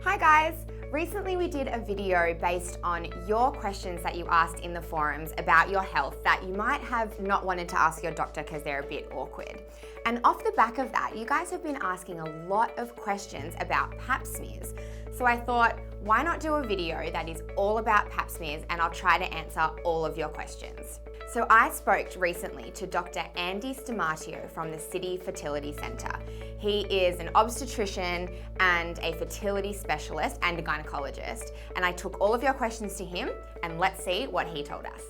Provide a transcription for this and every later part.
Hi guys! Recently we did a video based on your questions that you asked in the forums about your health that you might have not wanted to ask your doctor because they're a bit awkward. And off the back of that, you guys have been asking a lot of questions about pap smears. So I thought, why not do a video that is all about pap smears and I'll try to answer all of your questions. So I spoke recently to Dr. Andy Stamatio from the City Fertility Centre. He is an obstetrician and a fertility specialist and a gynaecologist. And I took all of your questions to him and let's see what he told us.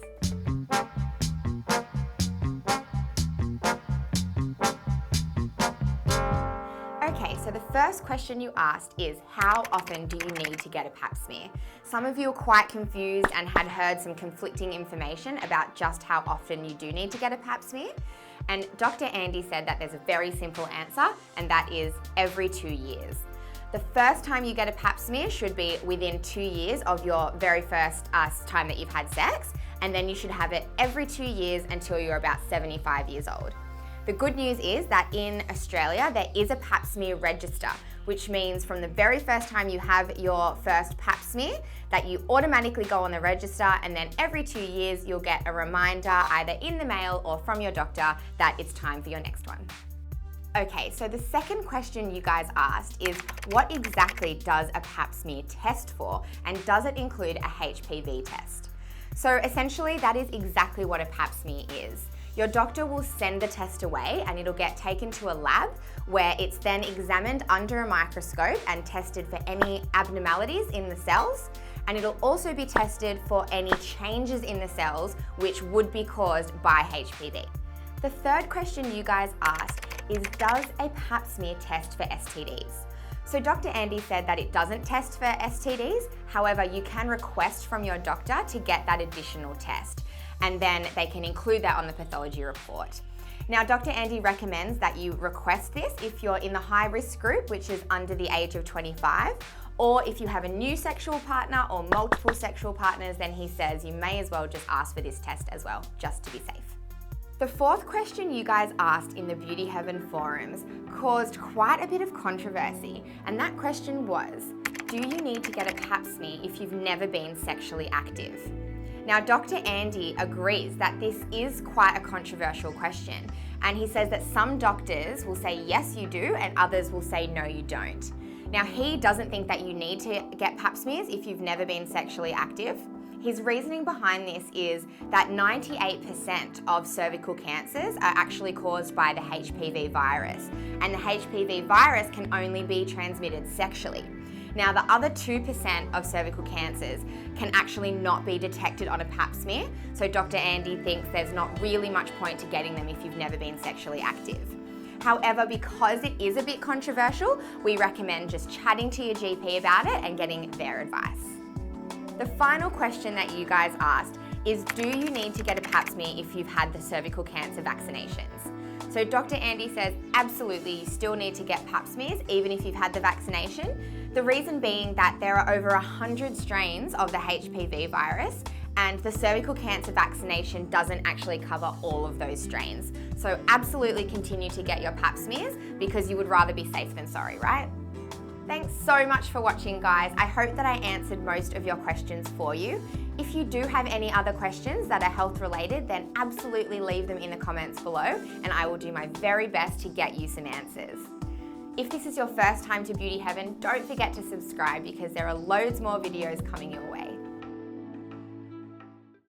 Okay, so the first question you asked is, how often do you need to get a pap smear? Some of you are quite confused and had heard some conflicting information about just how often you do need to get a pap smear. And Dr. Andy said that there's a very simple answer, and that is every 2 years. The first time you get a pap smear should be within 2 years of your very first time that you've had sex, and then you should have it every 2 years until you're about 75 years old. The good news is that in Australia, there is a pap smear register, which means from the very first time you have your first pap smear, that you automatically go on the register, and then every 2 years you'll get a reminder either in the mail or from your doctor that it's time for your next one. Okay, so the second question you guys asked is, what exactly does a pap smear test for, and does it include a HPV test? So essentially that is exactly what a pap smear is. Your doctor will send the test away and it'll get taken to a lab where it's then examined under a microscope and tested for any abnormalities in the cells. And it'll also be tested for any changes in the cells which would be caused by HPV. The third question you guys asked is, does a pap smear test for STDs? So Dr. Andy said that it doesn't test for STDs, however, you can request from your doctor to get that additional test, and then they can include that on the pathology report. Now, Dr. Andy recommends that you request this if you're in the high risk group, which is under the age of 25, or if you have a new sexual partner or multiple sexual partners, then he says you may as well just ask for this test as well, just to be safe. The fourth question you guys asked in the Beauty Heaven forums caused quite a bit of controversy, and that question was, do you need to get a pap smear if you've never been sexually active? Now, Dr. Andy agrees that this is quite a controversial question, and he says that some doctors will say yes you do and others will say no you don't. Now, he doesn't think that you need to get pap smears if you've never been sexually active. His reasoning behind this is that 98% of cervical cancers are actually caused by the HPV virus, and the HPV virus can only be transmitted sexually. Now, the other 2% of cervical cancers can actually not be detected on a pap smear, so Dr. Andy thinks there's not really much point to getting them if you've never been sexually active. However, because it is a bit controversial, we recommend just chatting to your GP about it and getting their advice. The final question that you guys asked is, do you need to get a pap smear if you've had the cervical cancer vaccinations? So Dr. Andy says absolutely you still need to get pap smears even if you've had the vaccination. The reason being that there are over 100 strains of the HPV virus, and the cervical cancer vaccination doesn't actually cover all of those strains. So absolutely continue to get your pap smears because you would rather be safe than sorry, right? Thanks so much for watching, guys. I hope that I answered most of your questions for you. If you do have any other questions that are health related, then absolutely leave them in the comments below and I will do my very best to get you some answers. If this is your first time to Beauty Heaven, don't forget to subscribe because there are loads more videos coming your way.